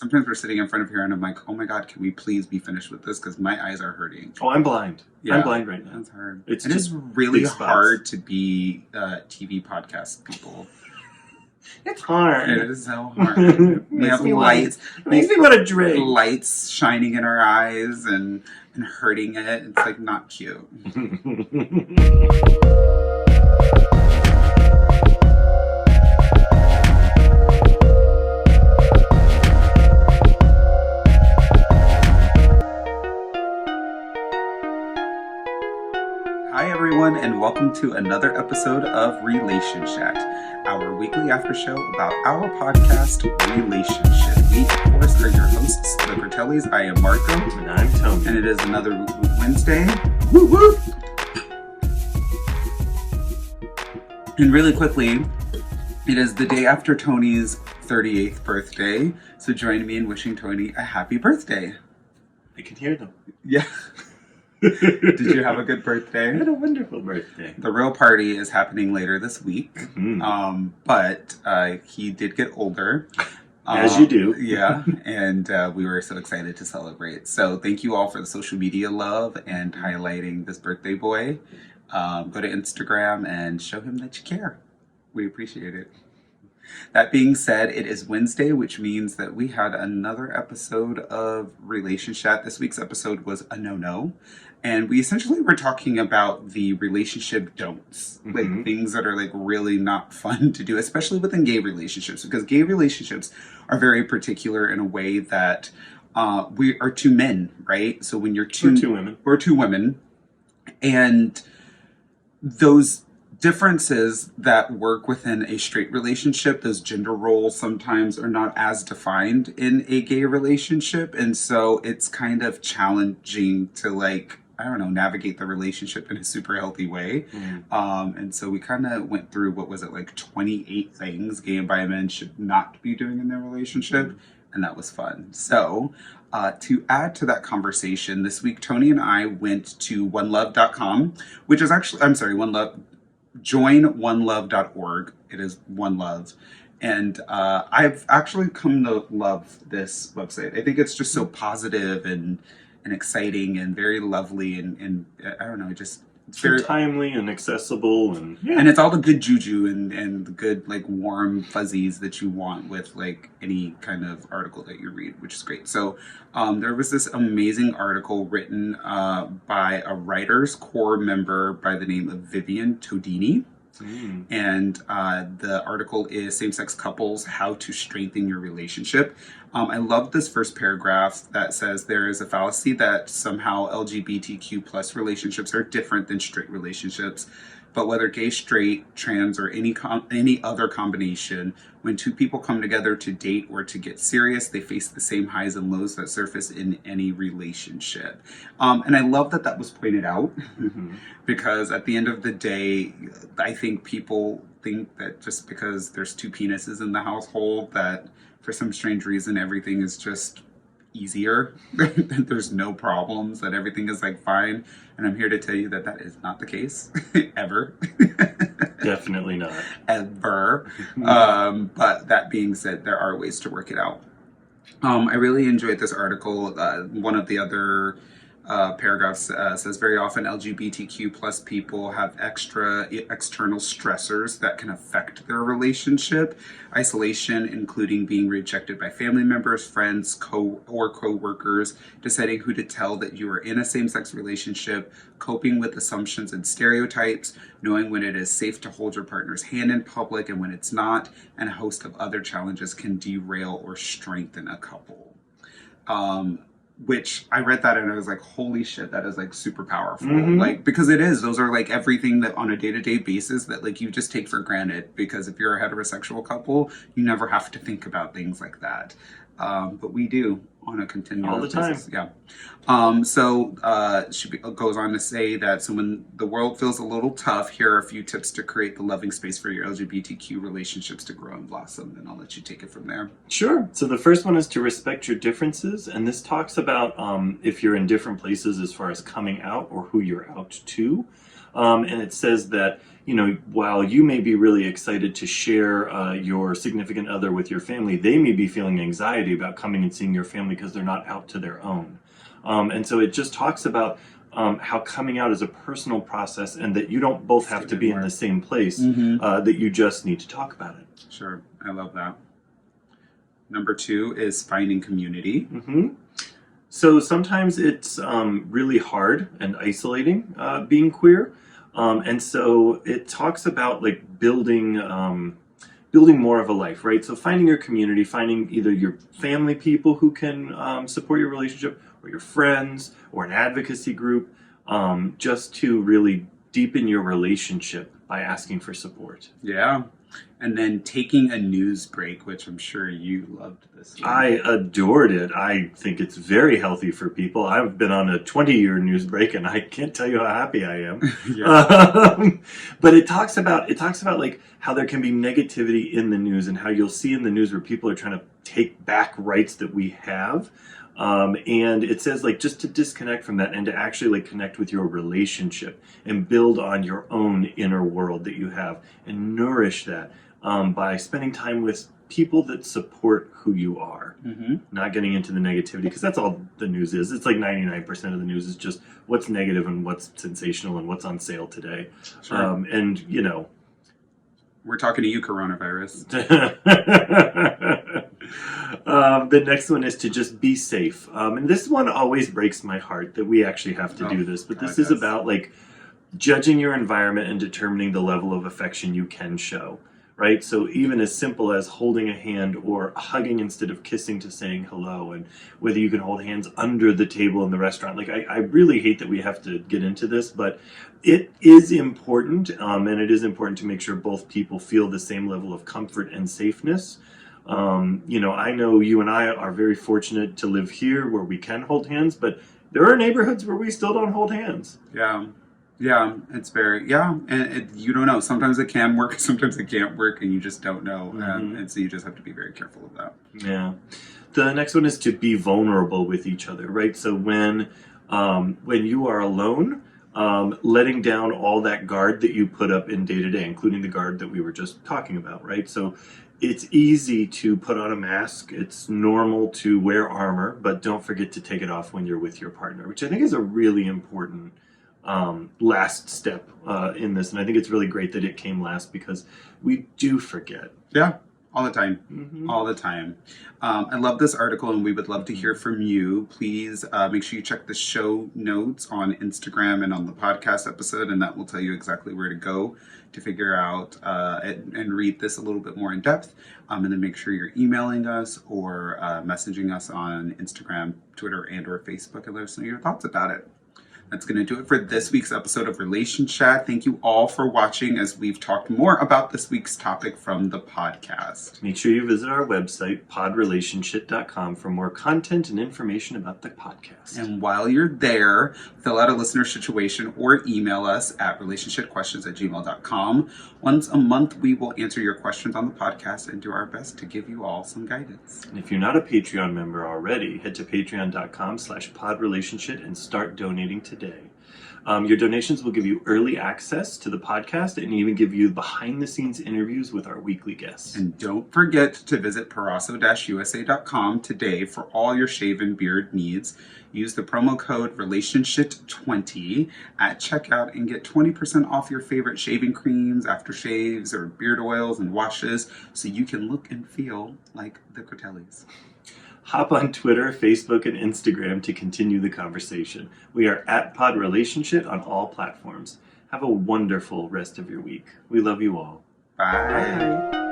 Sometimes we're sitting in front of here and I'm like, oh my God, can we please be finished with this? Because my eyes are hurting. Oh, I'm blind. Yeah, I'm blind right now. That's hard. It's it just is really big spots. hard to be TV podcast people. It's hard. It is so hard. We have lights. Makes me want to drink. Lights shining in our eyes and hurting it. It's like not cute. Hi everyone, and welcome to another episode of Relationshit, our weekly after show about our podcast, Relationshit. We, of course, are your hosts, the Bertellis. I am Marko. And I'm Tony. And it is another Wednesday. Woo woo! And really quickly, it is the day after Tony's 38th birthday, so join me in wishing Tony a happy birthday. I can hear them. Yeah. Did you have a good birthday? I had a wonderful birthday. The real party is happening later this week, but he did get older. As you do. Yeah, and we were so excited to celebrate. So thank you all for the social media love and highlighting this birthday boy. Go to Instagram and show him that you care. We appreciate it. That being said, it is Wednesday, which means that we had another episode of Relationshit. This week's episode was a no-no. And we essentially were talking about the relationship don'ts, like things that are like really not fun to do, especially within gay relationships, because gay relationships are very particular in a way that we are two men, right? So when you're we're two women, and those differences that work within a straight relationship, those gender roles sometimes are not as defined in a gay relationship. And so it's kind of challenging to navigate the relationship in a super healthy way. And so we kind of went through, 28 things gay and bi men should not be doing in their relationship. And that was fun. So to add to that conversation, this week, Tony and I went to onelove.com, which is actually, joinonelove.org. It is One Love. And I've actually come to love this website. I think it's just so positive and exciting and very lovely and I don't know, it's very timely and accessible and it's all the good juju and the good warm fuzzies that you want with any kind of article that you read, which is great. So there was this amazing article written by a writers core member by the name of Vivian Todini. And the article is Same-Sex Couples, How to Strengthen Your Relationship. I love this first paragraph that says there is a fallacy that somehow LGBTQ plus relationships are different than straight relationships. But whether gay, straight, trans, or any other combination, when two people come together to date or to get serious, they face the same highs and lows that surface in any relationship. And I love that was pointed out because at the end of the day, I think people think that just because there's two penises in the household, that for some strange reason, everything is just easier, that there's no problems, that everything is fine. And I'm here to tell you that is not the case ever. Definitely not. Ever. But that being said, there are ways to work it out. I really enjoyed this article. One of the other paragraphs says very often LGBTQ plus people have external stressors that can affect their relationship. Isolation, including being rejected by family members, friends, co-workers, deciding who to tell that you are in a same-sex relationship, coping with assumptions and stereotypes, knowing when it is safe to hold your partner's hand in public and when it's not, and a host of other challenges can derail or strengthen a couple. Which I read that and I was like, holy shit, that is super powerful. Because it is, those are everything that on a day-to-day basis that you just take for granted, because if you're a heterosexual couple, you never have to think about things like that. But we do on a continuous basis. Yeah. She goes on to say that, so when the world feels a little tough, here are a few tips to create the loving space for your LGBTQ relationships to grow and blossom. And I'll let you take it from there. Sure. So the first one is to respect your differences. And this talks about if you're in different places as far as coming out or who you're out to. And it says that, while you may be really excited to share your significant other with your family, they may be feeling anxiety about coming and seeing your family because they're not out to their own. And so it just talks about how coming out is a personal process, and that you don't both have to be in the same place, that you just need to talk about it. Sure. I love that. Number 2 is finding community. So sometimes it's really hard and isolating being queer. And so it talks about like building more of a life, right? So finding your community, finding either your family people who can support your relationship, or your friends, or an advocacy group, just to really deepen your relationship by asking for support. Yeah. And then taking a news break, which I'm sure you loved this one. I adored it. I think it's very healthy for people. I've been on a 20-year news break, and I can't tell you how happy I am. But it talks about like how there can be negativity in the news, and how you'll see in the news where people are trying to take back rights that we have. And it says like just to disconnect from that and to actually like connect with your relationship and build on your own inner world that you have and nourish that by spending time with people that support who you are, not getting into the negativity, because that's all the news is. It's like 99% of the news is just what's negative and what's sensational and what's on sale today. Sure. And we're talking to you, coronavirus. The next one is to just be safe. And this one always breaks my heart that we actually have to do this. But this is about like judging your environment and determining the level of affection you can show, right? So even as simple as holding a hand or hugging instead of kissing to saying hello, and whether you can hold hands under the table in the restaurant. Like I really hate that we have to get into this, but it is important, and it is important to make sure both people feel the same level of comfort and safeness. I know you and I are very fortunate to live here where we can hold hands, but there are neighborhoods where we still don't hold hands. Yeah, it's very, and you don't know. Sometimes it can work, sometimes it can't work, and you just don't know. And so you just have to be very careful of that. Yeah. The next one is to be vulnerable with each other, right? So when you are alone, letting down all that guard that you put up in day to day, including the guard that we were just talking about, right? So it's easy to put on a mask. It's normal to wear armor, but don't forget to take it off when you're with your partner, which I think is a really important last step in this. And I think it's really great that it came last, because we do forget. Yeah, all the time. All the time. I love this article, and we would love to hear from you. Please make sure you check the show notes on Instagram and on the podcast episode, and that will tell you exactly where to go to figure out and read this a little bit more in depth. And then make sure you're emailing us or messaging us on Instagram, Twitter, and or Facebook, and let us know your thoughts about it. That's going to do it for this week's episode of Relationshit. Thank you all for watching as we've talked more about this week's topic from the podcast. Make sure you visit our website, podrelationshit.com, for more content and information about the podcast. And while you're there, fill out a listener situation or email us at relationshipquestions@gmail.com. Once a month, we will answer your questions on the podcast and do our best to give you all some guidance. And if you're not a Patreon member already, head to patreon.com/podrelationshit and start donating today. Your donations will give you early access to the podcast and even give you behind-the-scenes interviews with our weekly guests. And don't forget to visit Parasso-USA.com today for all your shave and beard needs. Use the promo code Relationshit20 at checkout and get 20% off your favorite shaving creams, aftershaves, or beard oils and washes, so you can look and feel like the Cotellis. Hop on Twitter, Facebook, and Instagram to continue the conversation. We are at Pod Relationshit on all platforms. Have a wonderful rest of your week. We love you all. Bye. Bye.